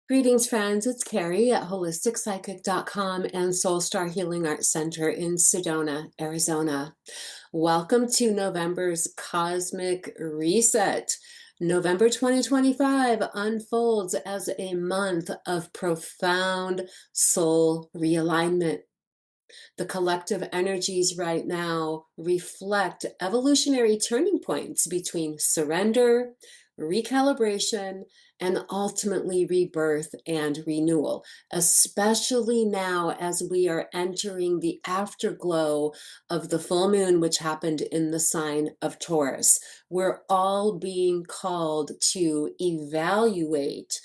Greetings, friends. It's Carrie at holisticspsychic.com and Soul Star Healing Arts Center in Sedona, Arizona. Welcome to November's Cosmic Reset. November 2025 unfolds as a month of profound soul realignment. The collective energies right now reflect evolutionary turning points between surrender, recalibration, and ultimately rebirth and renewal, especially now as we are entering the afterglow of the full moon, which happened in the sign of Taurus. We're all being called to evaluate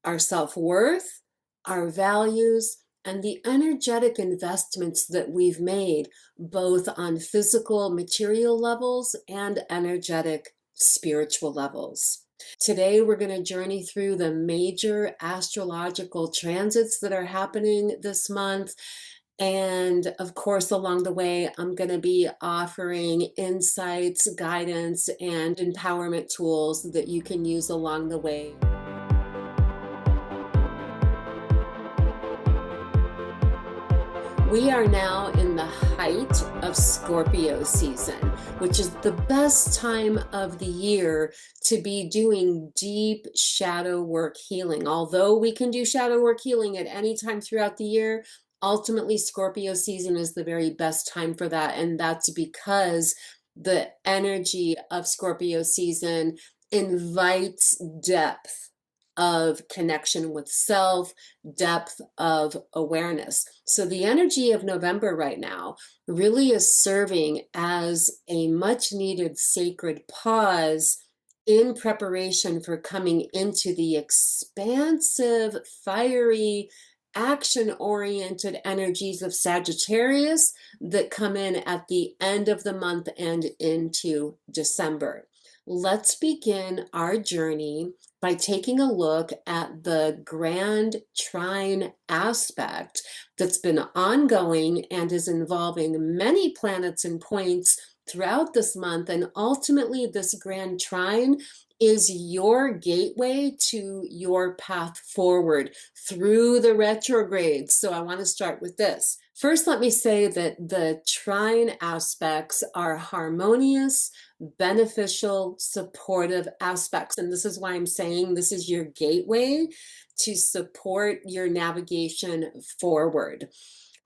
our self-worth, our values, and the energetic investments that we've made, both on physical, material levels and energetic, spiritual levels. Today, we're going to journey through the major astrological transits that are happening this month. And of course, along the way, I'm going to be offering insights, guidance, and empowerment tools that you can use along the way. We are now in the height of Scorpio season, which is the best time of the year to be doing deep shadow work healing. Although we can do shadow work healing at any time throughout the year, ultimately Scorpio season is the very best time for that. And that's because the energy of Scorpio season invites depth of connection with self, depth of awareness. So the energy of November right now really is serving as a much needed sacred pause in preparation for coming into the expansive, fiery, action-oriented energies of Sagittarius that come in at the end of the month and into December. Let's begin our journey by taking a look at the grand trine aspect that's been ongoing and is involving many planets and points throughout this month. And ultimately, this grand trine is your gateway to your path forward through the retrogrades. So I want to start with this. First, let me say that the trine aspects are harmonious, beneficial, supportive aspects. And this is why I'm saying this is your gateway to support your navigation forward.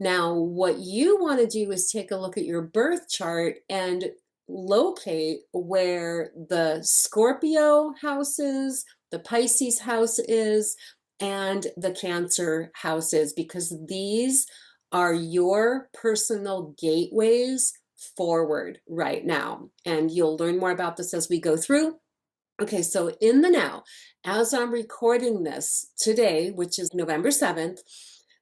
Now, what you want to do is take a look at your birth chart and locate where the Scorpio house is, the Pisces house is, and the Cancer house is, because these are your personal gateways forward right now. And you'll learn more about this as we go through. Okay, so in the now, as I'm recording this today, which is November 7th,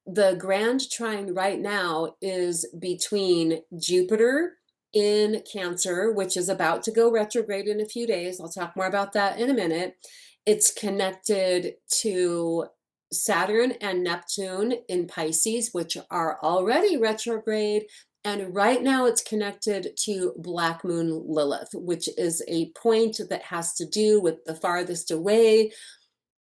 the grand trine right now is between Jupiter in Cancer, which is about to go retrograde in a few days. I'll talk more about that in a minute. It's connected to Saturn and Neptune in Pisces, which are already retrograde. And right now it's connected to Black Moon Lilith, which is a point that has to do with the farthest away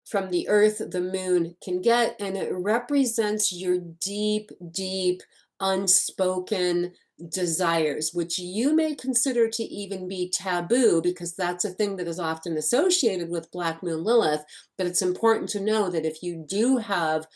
from the earth the moon can get. And it represents your deep, deep, unspoken desires, which you may consider to even be taboo, because that's a thing that is often associated with Black Moon Lilith. But it's important to know that if you do have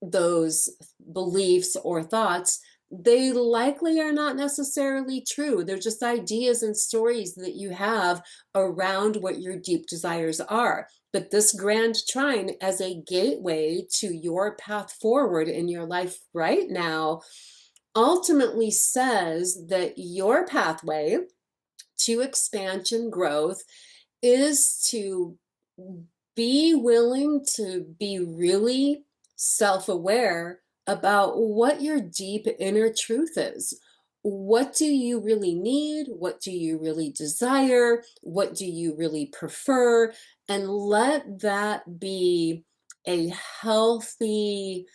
those beliefs or thoughts, they likely are not necessarily true. They're just ideas and stories that you have around what your deep desires are. But this grand trine as a gateway to your path forward in your life right now ultimately says that your pathway to expansion growth is to be willing to be really self-aware about what your deep inner truth is. What do you really need? What do you really desire? What do you really prefer? And let that be a healthy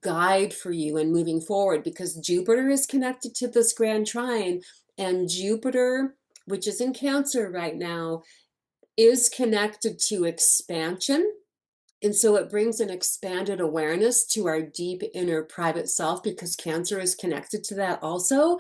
guide for you in moving forward, because Jupiter is connected to this grand trine, and Jupiter, which is in Cancer right now, is connected to expansion, And so it brings an expanded awareness to our deep inner private self, because Cancer is connected to that also.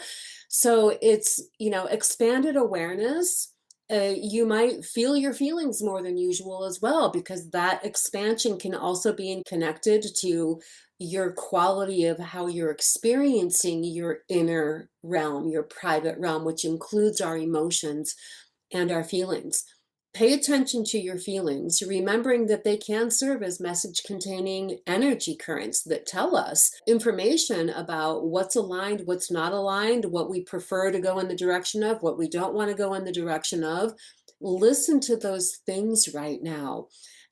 So it's, expanded awareness. You might feel your feelings more than usual as well, because that expansion can also be connected to your quality of how you're experiencing your inner realm, your private realm, which includes our emotions and our feelings. Pay attention to your feelings, remembering that they can serve as message containing energy currents that tell us information about what's aligned, what's not aligned, what we prefer to go in the direction of, what we don't want to go in the direction of. Listen to those things right now.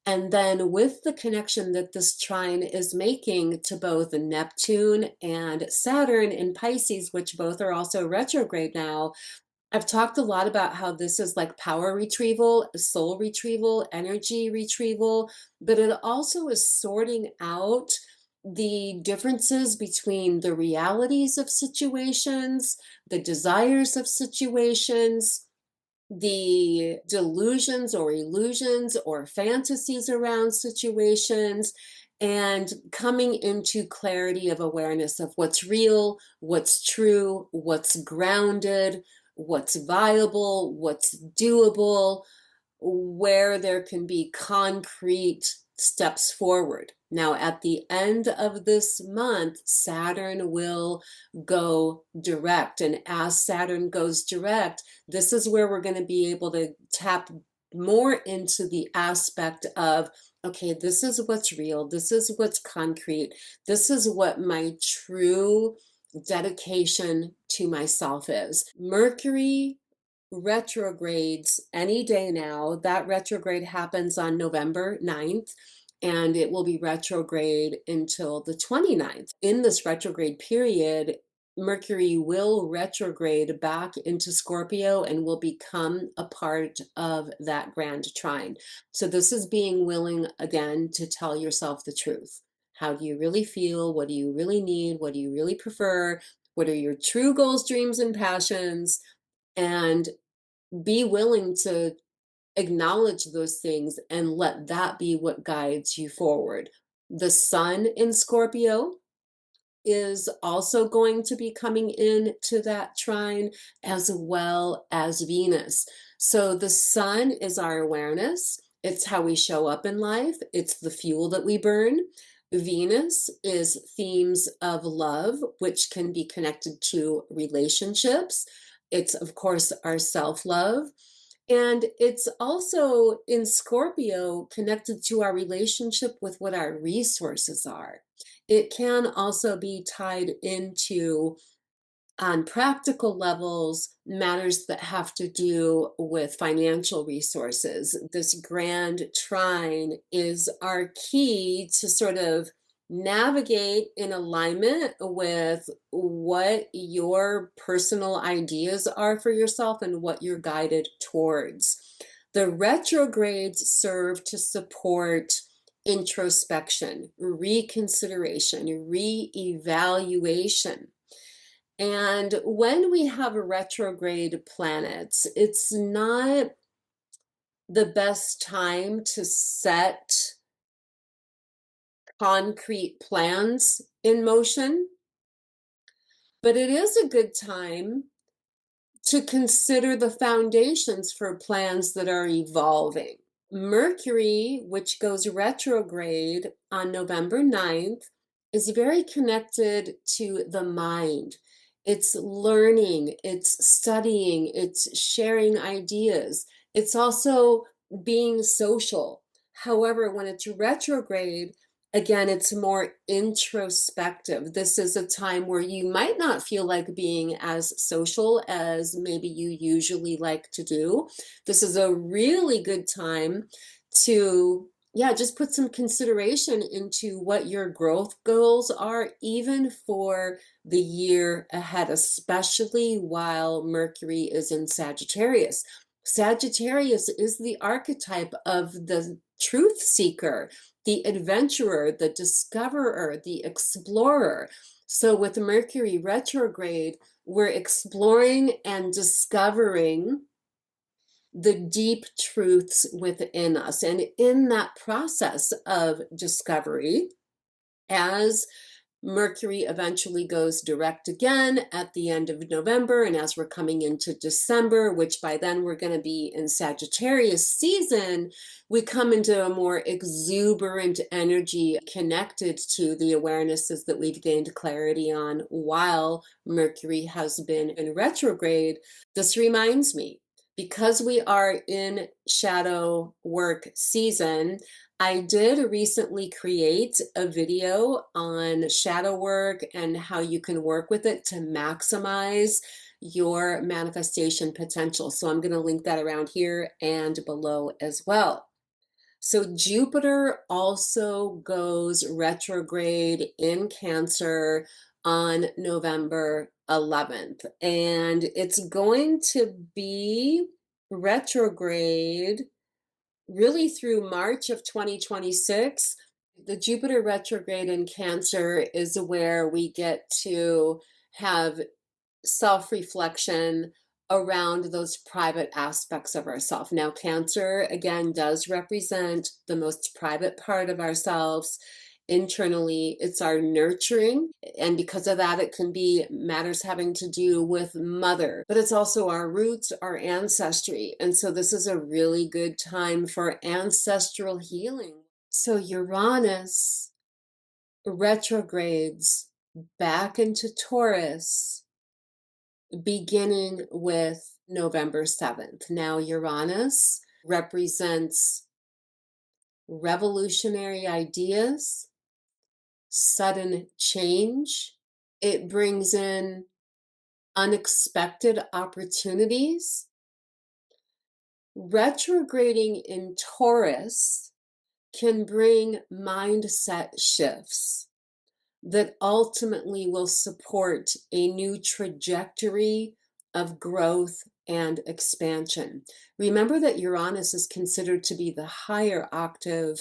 And then, with the connection that this trine is making to both Neptune and Saturn in Pisces, which both are also retrograde now, I've talked a lot about how this is like power retrieval, soul retrieval, energy retrieval, but it also is sorting out the differences between the realities of situations, the desires of situations, the delusions or illusions or fantasies around situations, and coming into clarity of awareness of what's real, what's true, what's grounded, what's viable, what's doable, where there can be concrete steps forward. Now, at the end of this month, Saturn will go direct. And as Saturn goes direct, this is where we're going to be able to tap more into the aspect of, okay, this is what's real, this is what's concrete, this is what my true dedication to myself is. Mercury retrogrades any day now. That retrograde happens on November 9th, and it will be retrograde until the 29th. In this retrograde period, Mercury will retrograde back into Scorpio and will become a part of that grand trine. So this is being willing again to tell yourself the truth. How do you really feel? What do you really need? What do you really prefer? What are your true goals, dreams, and passions? And be willing to acknowledge those things and let that be what guides you forward. The sun in Scorpio is also going to be coming in to that trine, as well as Venus. So the sun is our awareness. It's how we show up in life. It's the fuel that we burn. Venus is themes of love, which can be connected to relationships. It's, of course, our self-love. And it's also in Scorpio connected to our relationship with what our resources are. It can also be tied into, on practical levels, matters that have to do with financial resources. This grand trine is our key to sort of navigate in alignment with what your personal ideas are for yourself and what you're guided towards. The retrogrades serve to support introspection, reconsideration, re-evaluation. And when we have retrograde planets, it's not the best time to set concrete plans in motion, but it is a good time to consider the foundations for plans that are evolving. Mercury, which goes retrograde on November 9th, is very connected to the mind. It's learning, it's studying, it's sharing ideas. It's also being social. However, when it's retrograde, again, it's more introspective. This is a time where you might not feel like being as social as maybe you usually like to do. This is a really good time to, yeah, just put some consideration into what your growth goals are, even for the year ahead, especially while Mercury is in Sagittarius. Sagittarius is the archetype of the truth seeker, the adventurer, the discoverer, the explorer. So with Mercury retrograde, we're exploring and discovering the deep truths within us. And in that process of discovery, as Mercury eventually goes direct again at the end of November. And as we're coming into December, which by then we're going to be in Sagittarius season, we come into a more exuberant energy connected to the awarenesses that we've gained clarity on while Mercury has been in retrograde. This reminds me, because we are in shadow work season, I did recently create a video on shadow work and how you can work with it to maximize your manifestation potential. So I'm going to link that around here and below as well. So Jupiter also goes retrograde in Cancer on November 11th, and it's going to be retrograde really through March of 2026. The Jupiter retrograde in Cancer is where we get to have self-reflection around those private aspects of ourselves. Now, Cancer again does represent the most private part of ourselves. Internally, it's our nurturing, and because of that, it can be matters having to do with mother, but it's also our roots, our ancestry. And so this is a really good time for ancestral healing. So Uranus retrogrades back into Taurus beginning with November 7th. Now, Uranus represents revolutionary ideas, sudden change. It brings in unexpected opportunities. Retrograding in Taurus can bring mindset shifts that ultimately will support a new trajectory of growth and expansion. Remember that Uranus is considered to be the higher octave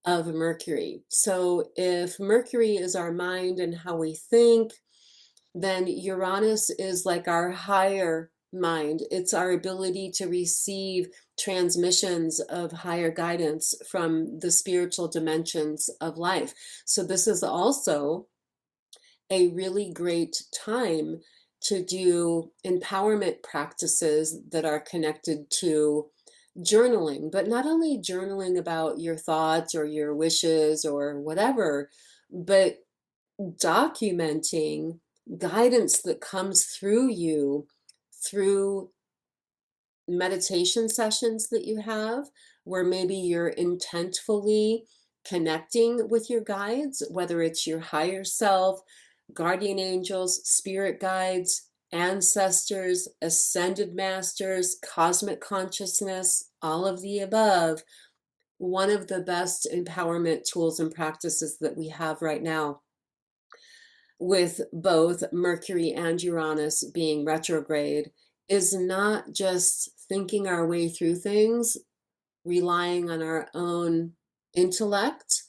of Mercury. So if Mercury is our mind and how we think, then Uranus is like our higher mind. It's our ability to receive transmissions of higher guidance from the spiritual dimensions of life. So this is also a really great time to do empowerment practices that are connected to journaling, but not only journaling about your thoughts or your wishes or whatever, but documenting guidance that comes through you through meditation sessions that you have, where maybe you're intentfully connecting with your guides, whether it's your higher self, guardian angels, spirit guides, ancestors, ascended masters, cosmic consciousness, all of the above. One of the best empowerment tools and practices that we have right now, with both Mercury and Uranus being retrograde, is not just thinking our way through things, relying on our own intellect,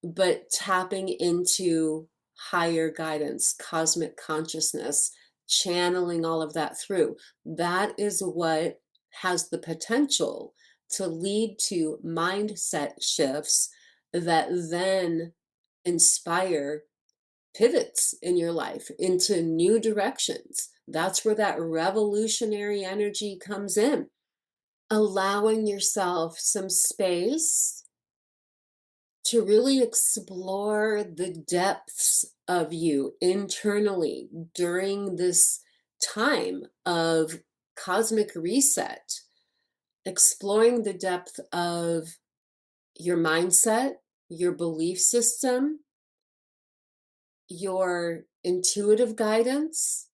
but tapping into higher guidance, cosmic consciousness, channeling all of that through. That is what has the potential to lead to mindset shifts that then inspire pivots in your life into new directions. That's where that revolutionary energy comes in. Allowing yourself some space to really explore the depths of you internally during this time of cosmic reset, exploring the depth of your mindset, your belief system, your intuitive guidance,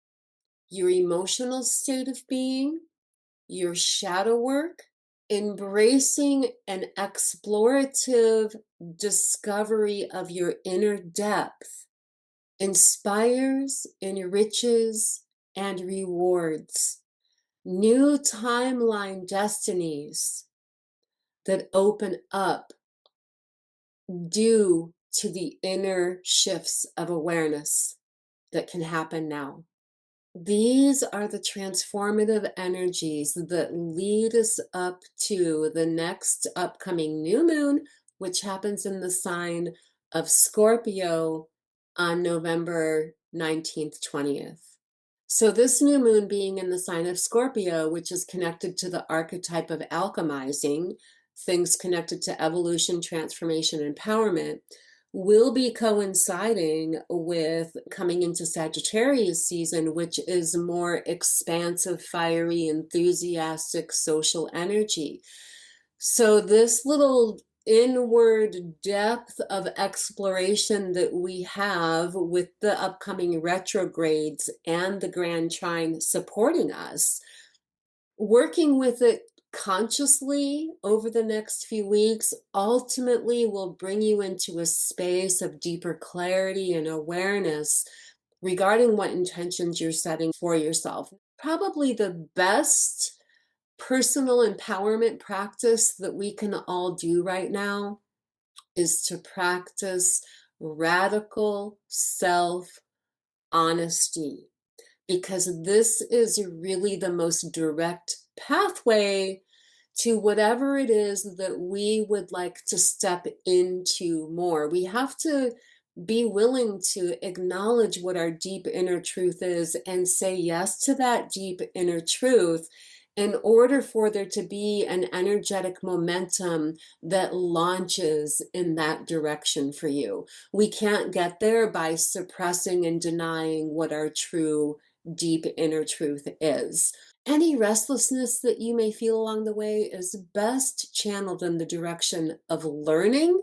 your emotional state of being, your shadow work. Embracing an explorative discovery of your inner depth inspires, enriches, and rewards new timeline destinies that open up due to the inner shifts of awareness that can happen now. These are the transformative energies that lead us up to the next upcoming new moon, which happens in the sign of Scorpio on November 19th, 20th. So, this new moon being in the sign of Scorpio, which is connected to the archetype of alchemizing, things connected to evolution, transformation, empowerment, will be coinciding with coming into Sagittarius season, which is more expansive, fiery, enthusiastic social energy. So, this little inward depth of exploration that we have with the upcoming retrogrades and the grand trine supporting us, working with it consciously over the next few weeks ultimately will bring you into a space of deeper clarity and awareness regarding what intentions you're setting for yourself. Probably the best personal empowerment practice that we can all do right now is to practice radical self honesty, because this is really the most direct pathway to whatever it is that we would like to step into more. We have to be willing to acknowledge what our deep inner truth is and say yes to that deep inner truth in order for there to be an energetic momentum that launches in that direction for you. We can't get there by suppressing and denying what our true deep inner truth is. Any restlessness that you may feel along the way is best channeled in the direction of learning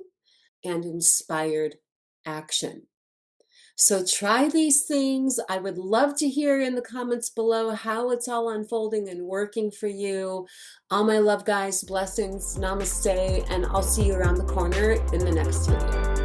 and inspired action. So try these things. I would love to hear in the comments below how it's all unfolding and working for you. All my love, guys, blessings, namaste, and I'll see you around the corner in the next video.